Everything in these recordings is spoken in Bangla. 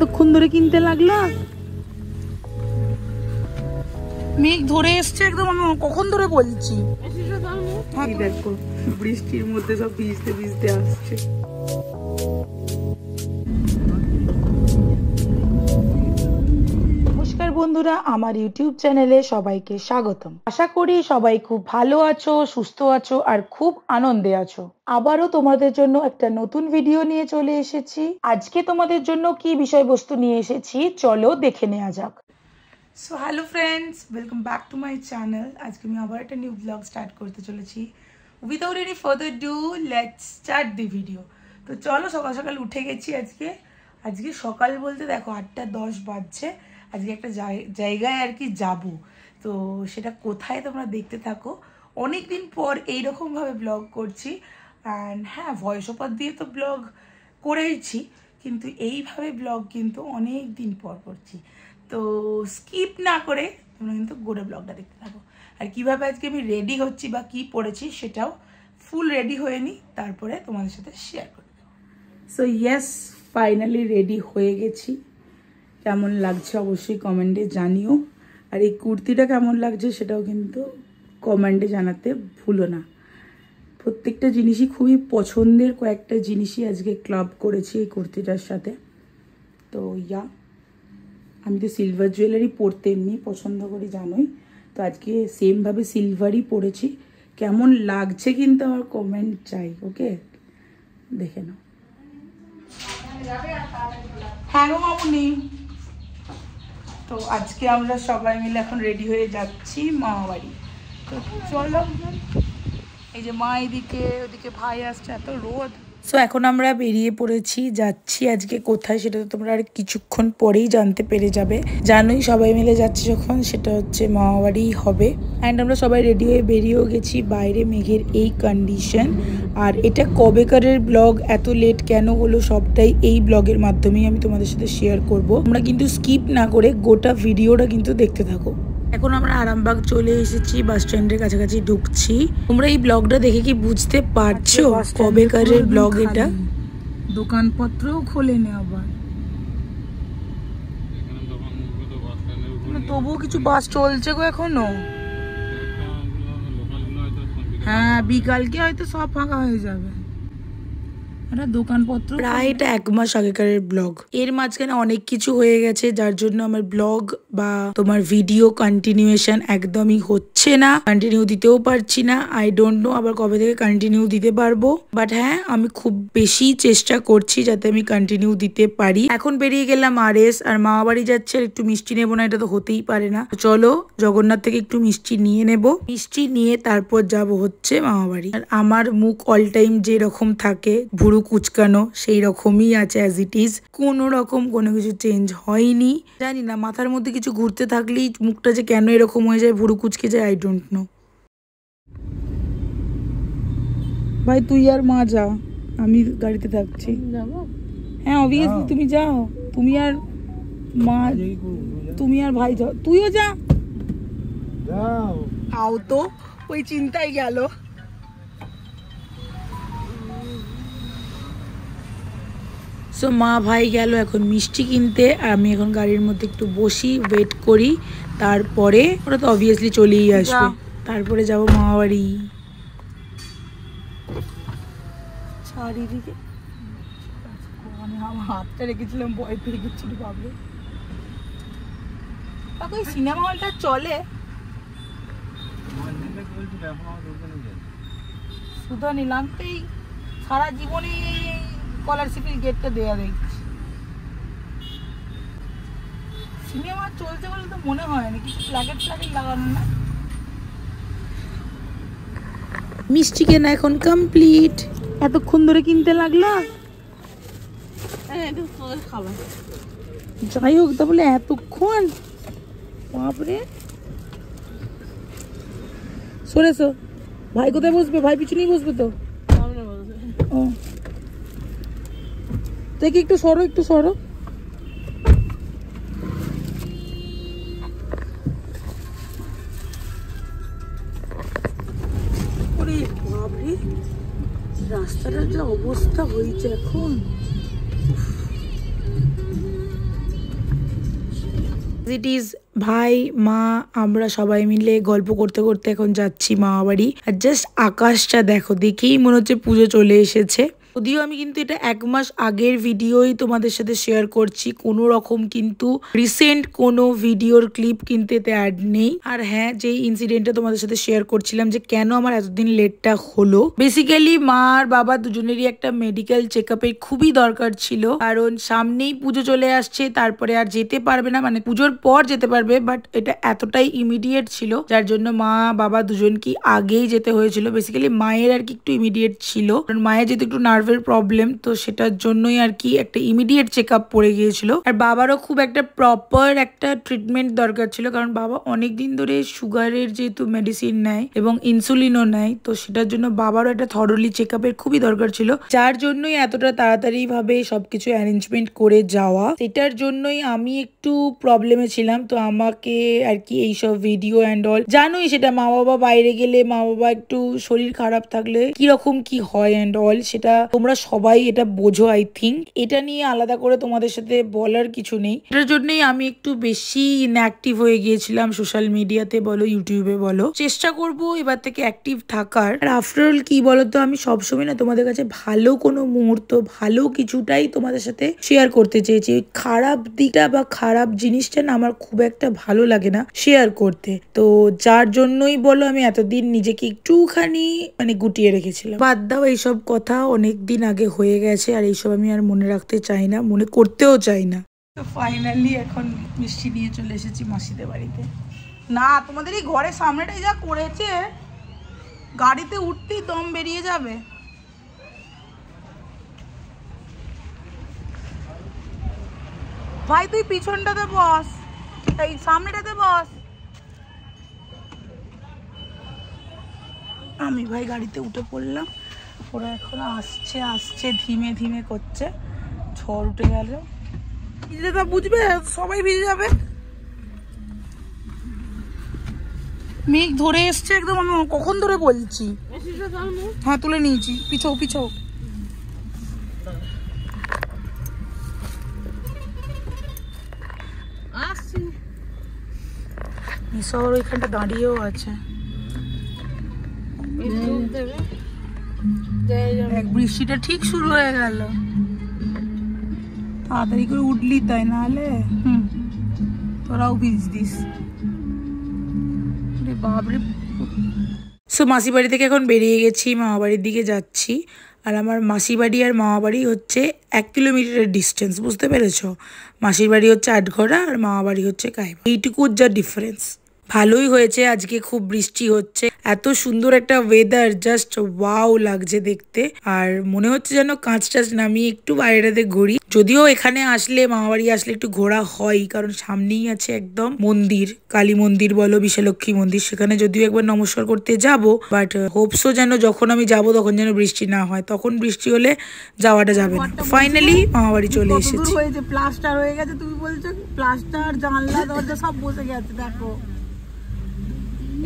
এতক্ষণ ধরে কিনতে লাগলো? মেঘ ধরে এসছে একদম, আমি কখন ধরে বলছি। দেখো বৃষ্টির মধ্যে সব ভিজতে ভিজতে আসছে। নমস্কার বন্ধুরা, আমার ইউটিউব চ্যানেলে সবাইকে স্বাগতম। আশা করি সবাই খুব ভালো আছো, সুস্থ আছো আর খুব আনন্দে আছো। আবারও তোমাদের জন্য একটা নতুন ভিডিও নিয়ে চলে এসেছি। আজকে তোমাদের জন্য কি বিষয়বস্তু নিয়ে এসেছি চলো দেখে নেওয়া যাক। So hello friends, welcome back to my channel. আজকে আমি আবার একটা নিউ ব্লগ স্টার্ট করতে চলেছি। Without any further do let's start the video. তো চলো, সকাল সকাল উঠে গেছি। আজকে সকাল বলতে দেখো 8:10 বাজছে। আজকে একটা জায়গায় আর কি যাব, তো সেটা কোথায় তোমরা দেখতে থাকো। অনেক দিন পর এইরকমভাবে ব্লগ করছি। অ্যান্ড হ্যাঁ, ভয়েস ওভার দিয়ে তো ব্লগ করেইছি, কিন্তু এইভাবে ব্লগ কিন্তু অনেক দিন পর করছি। তো স্কিপ না করে তোমরা কিন্তু গোটা ব্লগটা দেখতে থাকো। আর কীভাবে আজকে আমি রেডি হচ্ছি বা কী পরেছি সেটাও ফুল রেডি হয়ে নিই, তারপরে তোমাদের সাথে শেয়ার করে দেবো। সো ইয়েস, ফাইনালি রেডি হয়ে গেছি। কেমন লাগছে অবশ্যই কমেন্টে জানিও। আর এই কুর্তিটা কেমন লাগছে সেটাও কিন্তু কমেন্টে জানাতে ভুলো না। প্রত্যেকটা জিনিসই খুবই পছন্দের, কয়েকটা জিনিসই আজকে ক্লাব করেছি এই কুর্তিটার সাথে। তো আমি তো সিলভার জুয়েলারি পরতে এমনি পছন্দ করি জানোই, তো আজকে সেমভাবে সিলভারই পরেছি। কেমন লাগছে কিন্তু আমার কমেন্ট চাই, ওকে? দেখে নাও। হ্যাঁ গো মামুনি, তো আজকে আমরা সবাই মিলে এখন রেডি হয়ে যাচ্ছি মামা বাড়ি। তো চলো, এই যে মা এদিকে, ওদিকে ভাই আসছে, এত রোদ। সো এখন আমরা বেরিয়ে পড়েছি, যাচ্ছি আজকে কোথায় সেটা তো তোমরা আর কিছুক্ষণ পরেই জানতে পেরে যাবে। জানোই সবাই মিলে যাচ্ছি যখন, সেটা হচ্ছে মামাবাড়ি হবে। অ্যান্ড আমরা সবাই রেডি হয়ে বেরিয়েও গেছি। বাইরে মেঘের এই কন্ডিশন। আর এটা কবেকারের ব্লগ, এত লেট কেন হলো সবটাই এই ব্লগের মাধ্যমেই আমি তোমাদের সাথে শেয়ার করব। তোমরা কিন্তু স্কিপ না করে গোটা ভিডিওটা কিন্তু দেখতে থাকো। এখন আমরা আরামবাগ চলে এসেছি, বাস স্ট্যান্ডের কাছাকাছি ঢুকছি। তোমরা এই ব্লগটা দেখে কি বুঝতে পারছো কবেকারের ব্লগ এটা? দোকানপত্রও খোলেনি আবার, তবুও কিছু বাস চলছে গো এখনো। হ্যাঁ, বিকালকে হয়তো সব ফাঁকা হয়ে যাবে। দোকানপত্র প্রায় এটা 1 মাস আগেকারের ব্লগ। এর মাঝখানে অনেক কিছু হয়ে গেছে, যার জন্য আমার ব্লগ বা তোমার ভিডিও কন্টিনিউয়েশন একদমই হচ্ছে না, কন্টিনিউ দিতেও পারছি না। আই ডোন্ট নো আবার কবে থেকে কন্টিনিউ দিতে পারবো, বাট হ্যাঁ, আমি খুব বেশি চেষ্টা করছি যাতে আমি কন্টিনিউ দিতে পারি। এখন বেরিয়ে গেলাম RS, আর মামা বাড়ি যাচ্ছে, আর একটু মিষ্টি নেবো না, এটা তো হতেই পারে না। চলো জগন্নাথ থেকে একটু মিষ্টি নিয়ে নেব, মিষ্টি নিয়ে তারপর যাব হচ্ছে মামা বাড়ি। আর আমার মুখ অল টাইম যেরকম থাকে, ভুরু কুচকানো, সেই রকমই আছে অ্যাজ ইট ইজ। কোনো রকম কোনো কিছু চেঞ্জ হয়নি। জানি না মাথার মধ্যে কিছু ঘুরতে থাকলেই মুখটা যে কেন এরকম হয়ে যায়, ভুরু কুচকে যায়, আই ডোন্ট নো। ভাই তুই আর মা যা, আমি গাড়িতে থাকছি। হ্যাঁ অবভিয়াসলি তুমি যাও, তুমি আর মা, তুমি আর ভাই যাও, তুইও যা। আও তো, ওই চিন্তাই গেল। সো মা ভাই গেল এখন মিষ্টি কিনতে, আর আমি এখন গাড়ির মধ্যে একটু বসি, ওয়েট করি। তারপরে ওরা তো অবভিয়াসলি চলেই আসবে, তারপরে যাবো মামা বাড়ি। চারিদিকে আমি আমার হাতটা রেখেছিলাম, ভয় পেয়ে গেছিল বাবু। ওই সিনেমা হলটা চলে শুধু নিলাম তো, এই সারা জীবনে স্কলারশিপের গেটটা দেওয়া দেখছি। সিনেমা চলছে বলে তো মনে হয় না, কিছু প্ল্যাকেট লাগানো না। মিষ্টি কেনা এখন কমপ্লিট। এতক্ষণ ধরে কিনতে লাগলো? যাই হোক, তা বলে এতক্ষণ, বাপরে। সরেছো, ভাই কোথায় বসবে? ভাই পিছনেই বসবে তো। ও দেখি, একটু সরো, একটু সরো। ওরে বাপরে, রাস্তাটার যা অবস্থা হয়েছে এখন। ইট ইজ ভাই মা আমরা সবাই মিলে গল্প করতে করতে এখন যাচ্ছি মামা বাড়ি। আর জাস্ট আকাশটা দেখো, দেখেই মনে হচ্ছে পুজো চলে এসেছে। যদিও আমি কিন্তু এটা 1 মাস আগের ভিডিওই তোমাদের সাথে শেয়ার করছি, কোনো রকম কিন্তু রিসেন্ট কোনো ভিডিওর ক্লিপ কিন্তু এতে অ্যাড নেই। আর হ্যাঁ, যেই ইনসিডেন্টটা তোমাদের সাথে শেয়ার করছিলাম যে কেন আমার এতদিন লেটটা হলো, বেসিক্যালি মা আর বাবা দুজনেরই একটা মেডিকেল চেক আপের খুবই দরকার ছিল, কারণ সামনেই পুজো চলে আসছে, তারপরে আর যেতে পারবে না, মানে পুজোর পর যেতে পারবে, বাট এটা এতটাই ইমিডিয়েট ছিল যার জন্য মা বাবা দুজনকে আগেই যেতে হয়েছিল। বেসিক্যালি মায়ের আর কি একটু ইমিডিয়েট ছিল, কারণ মায়ের যেহেতু একটু নার্ভের প্রবলেম, তো সেটার জন্যই আর কি একটা ইমিডিয়েট চেক আপ পড়ে গিয়েছিল। আর বাবারও খুব একটা প্রপার একটা ট্রিটমেন্ট দরকার ছিল, কারণ বাবা অনেকদিন ধরে সুগারের যেহেতু মেডিসিন নেয় এবং ইনসুলিনও নেয়, তো সেটার জন্য বাবারও একটা থরলি চেক আপের খুবই দরকার ছিল, যার জন্যই এতটা তাড়াতাড়ি ভাবে সবকিছু অ্যারেঞ্জমেন্ট করে যাওয়া। সেটার জন্যই আমি একটু প্রবলেমে ছিলাম। তো আমাকে আর কি এইসব ভিডিও অ্যান্ড অল, জানোই সেটা মা বাবা বাইরে গেলে, মা বাবা একটু শরীর খারাপ থাকলে কিরকম কি হয় অ্যান্ড অল, সেটা তোমরা সবাই এটা বোঝো আই থিঙ্ক। এটা নিয়ে আলাদা করে তোমাদের সাথে বলার কিছু নেই। এটার জন্যই আমি একটু বেশি ইনঅ্যাক্টিভ হয়ে গিয়েছিলাম সোশ্যাল মিডিয়াতে বলো, ইউটিউবে বলো। চেষ্টা করবো এবার থেকে অ্যাক্টিভ থাকার। আর আফটার অল কি বলতো, আমি সবসময় না তোমাদের কাছে ভালো কোনো মুহূর্ত, ভালো কিছুটাই তোমাদের সাথে শেয়ার করতে চেয়েছি। খারাপ দিকটা বা খারাপ জিনিসটা না আমার খুব একটা ভালো লাগে না শেয়ার করতে, তো যার জন্যই বলো আমি এতদিন নিজেকে একটুখানি মানে গুটিয়ে রেখেছিলাম। বাদ দাও এইসব কথা, অনেক দিন আগে হয়ে গেছে, আর এইসব আমি আর মনে রাখতে চাই না, মনে করতেও চাই না। তো ফাইনালি এখন মিষ্টি নিয়ে চলে এসেছি মাসিদের বাড়িতে। না, তোমাদের এই ঘরের সামনেটাই যা করেছে, গাড়িতে উঠতেই দম বেরিয়ে যাবে। ভাই তুই পিছনটাতে বস, এই সামনেটাতে বস। আমি ভাই গাড়িতে উঠে পড়লাম, ওরা এখন আসছে আসছে ধীমে ধীমে করছে। ঝড় উঠে গেল, ভিজলে তা বুঝবে, সবাই ভিজে যাবে। মেঘ ধরে এসছে একদম, আমি কখন ধরে বলছি। হ্যাঁ তুলে নিয়েছি, পিছাও পিছাও। মিশর ওইখানটা দাঁড়িয়েও আছে। বৃষ্টিটা ঠিক শুরু হয়ে গেল, তাড়াতাড়ি করে উঠলি তাই, নাহলে তোরাও ভিজদিস। বাবরে। সো মাসি বাড়ি থেকে এখন বেরিয়ে গেছি, মামা বাড়ির দিকে যাচ্ছি। আর আমার মাসি বাড়ি আর মামা বাড়ি হচ্ছে 1 কিলোমিটারের ডিস্টেন্স, বুঝতে পেরেছো? মাসির বাড়ি হচ্ছে আটঘরা আর মামা বাড়ি হচ্ছে কাইবা, এইটুকুর যা ডিফারেন্স। ভালোই হয়েছে আজকে, খুব বৃষ্টি হচ্ছে, এত সুন্দর একটা ওয়েদার, জাস্ট ওয়াও লাগছে দেখতে। আর মনে হচ্ছে যেন কাঁচ টাচ নামিয়ে একটু বাইরেতে ঘুরি। যদিও এখানে আসলে, মামাবাড়ি আসলে একটু ঘোরা হয়, কারণ সামনেই আছে একদম মন্দির, কালী মন্দির বলো, বিশালক্ষী মন্দির, সেখানে যদিও একবার নমস্কার করতে যাব, বাট হোপসো যেন যখন আমি যাব তখন যেন বৃষ্টি না হয়, তখন বৃষ্টি হলে যাওয়াটা যাবে না। ফাইনালি মামাবাড়ি চলে এসেছি। প্লাস্টার হয়ে গেছে, তুমি বলছো প্লাস্টার, জানলা দরজা সব বসে গেছে। দেখো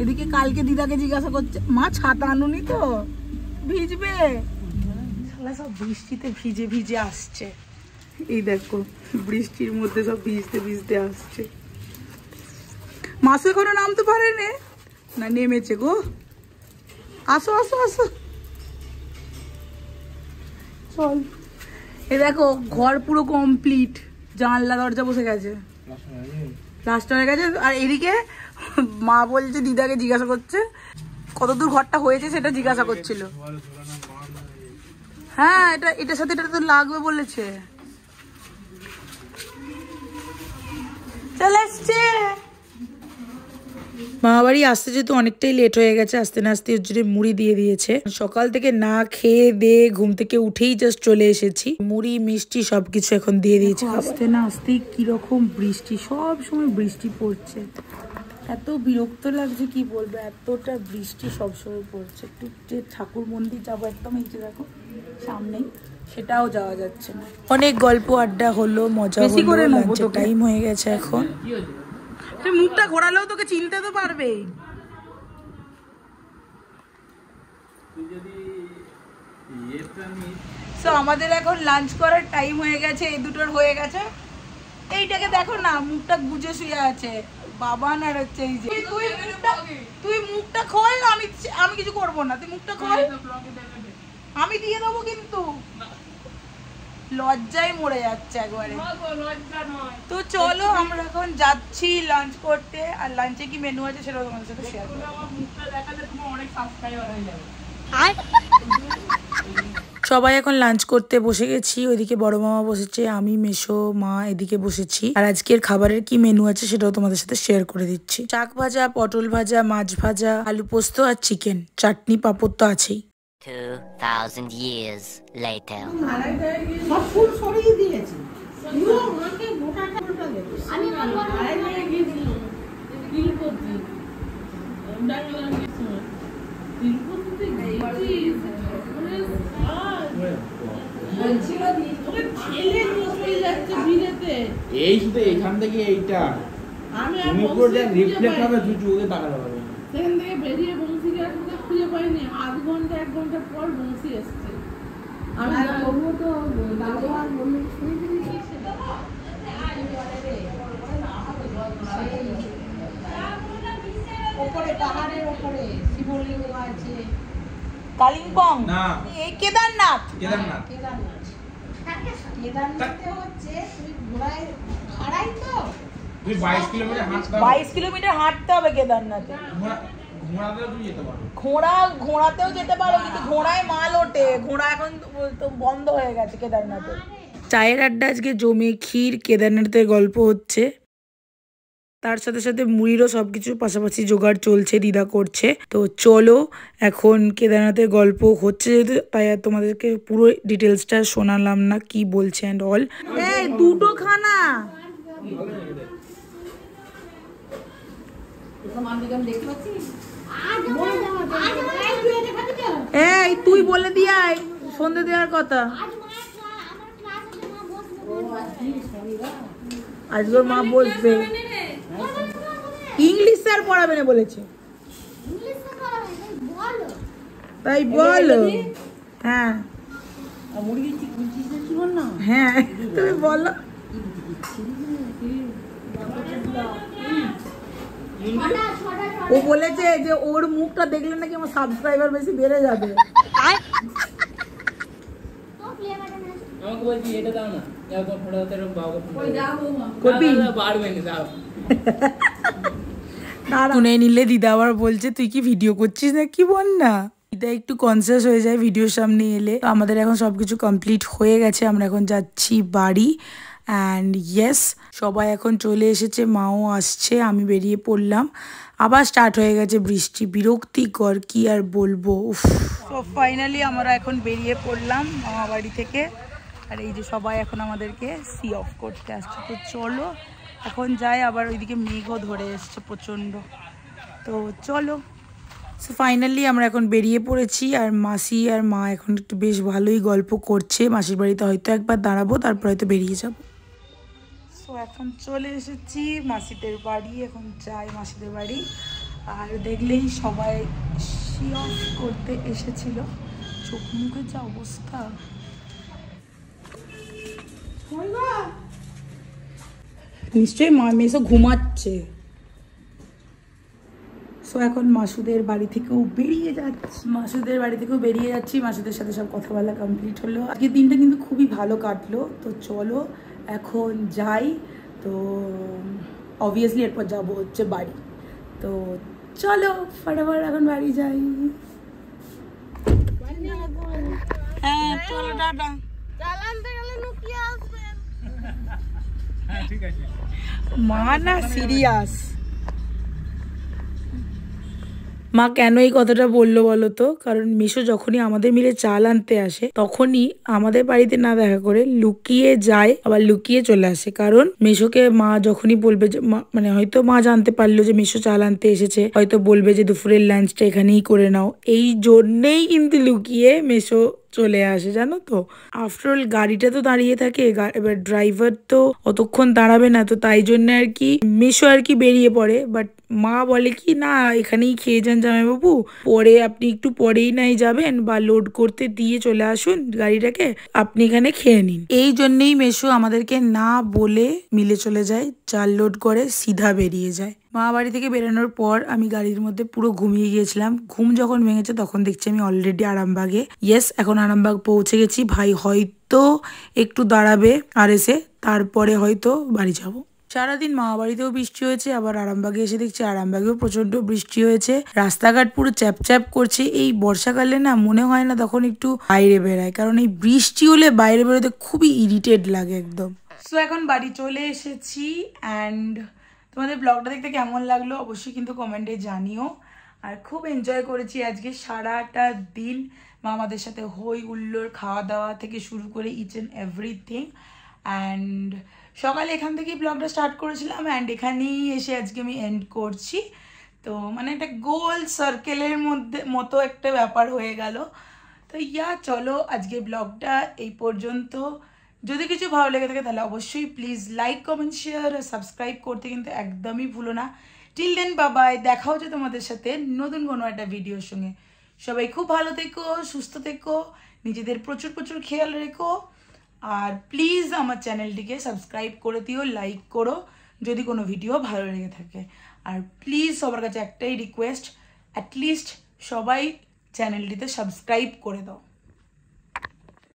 এদিকে কালকে দিদাকে জিজ্ঞাসা করছে, মা ছাতা আনুনি তো, ভিজবে। সব বৃষ্টিতে ভিজে ভিজে আসছে, এই দেখো বৃষ্টির মধ্যে সব ভিজতে ভিজতে আসছে। মাসু এখনো নামতে পারেনি, না নেমেছে গো। আসো আসো আসো, চল। এই দেখো ঘর পুরো কমপ্লিট, জানলা দরজা বসে গেছে, প্লাস্টার হয়ে গেছে। আর এদিকে মা বলছে দিদাকে জিজ্ঞাসা করছে কতদূর ঘরটা হয়েছে, সেটা জিজ্ঞাসা করছিল। হ্যাঁ এটার সাথে এটা তো লাগবে বলেছে। চলে এসছে। মামাবাড়ি আসতে যেহেতু অনেকটাই লেট হয়ে গেছে, আসতে না আসতে জন্য মুড়ি দিয়ে দিয়েছে। সকাল থেকে না খেয়ে দিয়ে ঘুম থেকে উঠেই জাস্ট চলে এসেছি, মুড়ি মিষ্টি সবকিছু এখন দিয়ে দিয়েছে। আসতে না আসতেই কিরকম বৃষ্টি, সব সময় বৃষ্টি পড়ছে, এত বিরক্ত লাগছে কি বলবো, এতটা বৃষ্টি সবসময় পড়ছে। একটু যে ঠাকুর মন্দির যাবো একদম, এই যে দেখো সামনেই, সেটাও যাওয়া যাচ্ছে না। অনেক গল্প আড্ডা হলো, মজা হলো, লাঞ্চের টাইম হয়ে গেছে এখন। মুখটা ঘোরালেও তোকে চিনতে তো পারবে। সো আমাদের এখন লাঞ্চ করার টাইম হয়ে গেছে, এই দুটোর হয়ে গেছে। এইটাকে দেখো না, মুখটা গুজে শুয়ে আছে। বাবা না হচ্ছে এই যে তুই মুখটা খোল, আমি কিছু করবো না, তুই মুখটা খোল, আমি দিয়ে দেবো কিন্তু। লজ্জায় মরে যাচ্ছে একবারে। তো চলো আমরা এখন যাচ্ছি লাঞ্চ করতে, আর লাঞ্চে কি মেনু আছে সেটা তোমাদের সাথে শেয়ার করবো। সবাই এখন লাঞ্চ করতে বসে গেছি। ওইদিকে বড় মামা বসেছে, আমি মেশো মা এদিকে বসেছি। আর আজকের খাবারের কি মেনু আছে সেটাও তোমাদের সাথে শেয়ার করে দিচ্ছি। শাক ভাজা, পটল ভাজা, মাছ ভাজা, আলু পোস্ত আর চিকেন, চাটনি পাঁপড় তো আছেই। 2000 years later. সব ফুল সরিয়ে দিয়েছি। এই শুধু এখান থেকে এইটা আমি রিফ্লেক্ট হবে, তুই চোখে তাকাতে পারবে। সেখান থেকে বেরিয়ে বংশীকে খুঁজে পাইনি, আধ ঘন্টা 1 ঘন্টা পর বংশী এসছে। আমি বলবো তো দাদু আর মম্মি শুনে দিয়েছি ওপরে পাহাড়ের ওপরে শিবলিঙ্গ আছে। কালিম্পং না, এই কেদারনাথ। কেদারনাথ কেদারনাথে হচ্ছে তুই ঘোড়ায় খাড়াই তো তুই 22 কিলোমিটার হাঁটতে হবে। 22 কিলোমিটার হাঁটতে হবে কেদারনাথে। ঘোড়াতেও তুই যেতে পারো। ঘোড়াতেও যেতে পারো, কিন্তু ঘোড়ায় মাল ওঠে। ঘোড়া এখন তো বন্ধ হয়ে গেছে কেদারনাথে। চায়ের আড্ডা আজকে জমে, ক্ষীর, কেদারনাথের গল্প হচ্ছে, তার সাথে সাথে মুড়িরও সবকিছু পাশাপাশি জোগাড় চলছে, দিদা করছে। তো চলো এখন কেদারনাথের গল্প হচ্ছে যেহেতু, তাই আর তোমাদেরকে পুরো ডিটেলসটা শোনালাম না কি বলছে অ্যান্ড অল। এই দুটো খানা এই তুই বলে দিয়াই সন্ধে দেওয়ার কথা। আজকের মা বসবে, ইংলিশ স্যার পড়াবে না বলেছে, তাই বলো। হ্যাঁ হ্যাঁ তুমি বলো। ও বলেছে যে ওর মুখটা দেখলে নাকি আমার সাবস্ক্রাইবার বেশি বেড়ে যাবে। আমাকে বলছি এটা দাও না, যাও তো ফটোতে এরকম বাবা ওই যাও করবি পারবে না, দাও। শুনে নিলে দিদা আবার বলছে তুই কি ভিডিও করছিস না কি, বল না। দিদা একটু কনসিয়াস হয়ে যায় ভিডিওর সামনে এলে। তো আমাদের এখন সবকিছু কমপ্লিট হয়ে গেছে, আমরা এখন যাচ্ছি বাড়ি। অ্যান্ড ইয়েস, সবাই এখন চলে এসেছে, মাও আসছে, আমি বেরিয়ে পড়লাম। আবার স্টার্ট হয়ে গেছে বৃষ্টি, বিরক্তিকর কি আর বলবো। তো ফাইনালি আমরা এখন বেরিয়ে পড়লাম মামা বাড়ি থেকে। আর এই যে সবাই এখন আমাদেরকে সি অফ করতে আসছে। তো চলো এখন যাই, আবার ওইদিকে মেঘও ধরে এসছে প্রচণ্ড। তো চলো, সো ফাইনালি আমরা এখন বেরিয়ে পড়েছি। আর মাসি আর মা এখন একটু বেশ ভালোই গল্প করছে। মাসির বাড়িতে হয়তো একবার দাঁড়াবো, তারপর হয়তো বেরিয়ে যাব। সো এখন চলে এসেছি মাসিদের বাড়ি, এখন যাই মাসিদের বাড়ি। আর দেখলেই সবাই সি অফ করতে এসেছিল, চোখ মুখের যা অবস্থা। নিশ্চয়ই মা মেসো ঘুমাচ্ছে। সো এখন মাসুদের বাড়ি থেকেও বেরিয়ে যাচ্ছি, মাসুদের সাথে সব কথা বলা কমপ্লিট হলো। আজকের দিনটা কিন্তু খুবই ভালো কাটলো। তো চলো এখন যাই। তো অবভিয়াসলি এরপর যাবো হচ্ছে বাড়ি। তো চলো ফটাফট এখন বাড়ি যাই। হ্যাঁ চলো, টাটা। মা না সিরিয়াস। মা কেন এই কথাটা বললো বলো তো? কারণ মিশো যখনই আমাদের মিলে চাল আনতে আসে তখনই আমাদের বাড়িতে না দেখা করে লুকিয়ে যায়, আবার লুকিয়ে চলে আসে। কারণ মিশোকে মা যখনই বলবে যে মানে হয়তো মা জানতে পারলো যে মিশো চাল আনতে এসেছে, হয়তো বলবে যে দুপুরের লাঞ্চটা এখানেই করে নাও, এই জন্যেই কিন্তু লুকিয়ে মিশো চলে আসে, জানো তো। আফটারঅল গাড়িটা তো দাঁড়িয়ে থাকে, এবার ড্রাইভার তো অতক্ষণ দাঁড়াবে না, তো তাই জন্য আর কি মেশো আর কি বেরিয়ে পড়ে। বাট মা বলে কি না, এখানেই খেয়ে যান জামাইবাবু, পরে আপনি একটু পরেই নাই যাবেন বা লোড করতে দিয়ে চলে আসুন গাড়িটাকে, আপনি এখানে খেয়ে নিন। এই জন্যেই মেশো আমাদেরকে না বলে মিলে চলে যায়, চাল লোড করে সিধা বেরিয়ে যায়। মা বাড়ি থেকে বেরোনোর পর আমি গাড়ির মধ্যে পুরো ঘুমিয়ে গিয়েছিলাম। ঘুম যখন ভেঙেছে তখন দেখছি আমি অলরেডি আরামবাগে। ইয়েস, এখন আরামবাগ পৌঁছে গেছি। ভাই হয়তো একটু দাঁড়াবে আর এসে তারপরে হয়তো বাড়ি যাব। সারাদিন মামা বাড়িতেও বৃষ্টি হয়েছে, আবার আরামবাগে এসে দেখছি আরামবাগেও প্রচন্ড বৃষ্টি হয়েছে। রাস্তাঘাট পুরো চ্যাপ চ্যাপ করছে। এই বর্ষাকালে না মনে হয় না তখন একটু বাইরে বেড়ায়, কারণ এই বৃষ্টি হলে বাইরে বেরোতে খুবই ইরিটেট লাগে একদম। সো এখন বাড়ি চলে এসেছি অ্যান্ড তোমাদের ব্লগটা দেখতে কেমন লাগলো অবশ্যই কিন্তু কমেন্টে জানিও। আর খুব এনজয় করেছি আজকে সারাটা দিন মামাদের সাথে, হই হুল্লোড়, খাওয়া দাওয়া থেকে শুরু করে ইচ অ্যান্ড এভরিথিং। অ্যান্ড সকালে এখান থেকেই ব্লগটা স্টার্ট করেছিলাম অ্যান্ড এখানেই এসে আজকে আমি এন্ড করছি। তো মানে একটা গোল সার্কেলের মতো একটা ব্যাপার হয়ে গেল। তো চলো আজকে ব্লগটা এই পর্যন্ত। যদি কিছু ভালো লেগে থাকে তাহলে অবশ্যই প্লিজ লাইক, কমেন্ট, শেয়ার আর সাবস্ক্রাইব করতে কিন্তু একদমই ভুলো না। টিল দেন বাবাই, দেখা হচ্ছে তোমাদের সাথে নতুন কোনো একটা ভিডিওর সঙ্গে। সবাই খুব ভালো থেকো, সুস্থ থেকো, নিজেদের প্রচুর প্রচুর খেয়াল রেখো। আর প্লিজ আমার চ্যানেলটিকে সাবস্ক্রাইব করে দিও, লাইক করো যদি কোনো ভিডিও ভালো লেগে থাকে। আর প্লিজ সবার কাছে একটাই রিকোয়েস্ট, অ্যাটলিস্ট সবাই চ্যানেলটিতে সাবস্ক্রাইব করে দাও।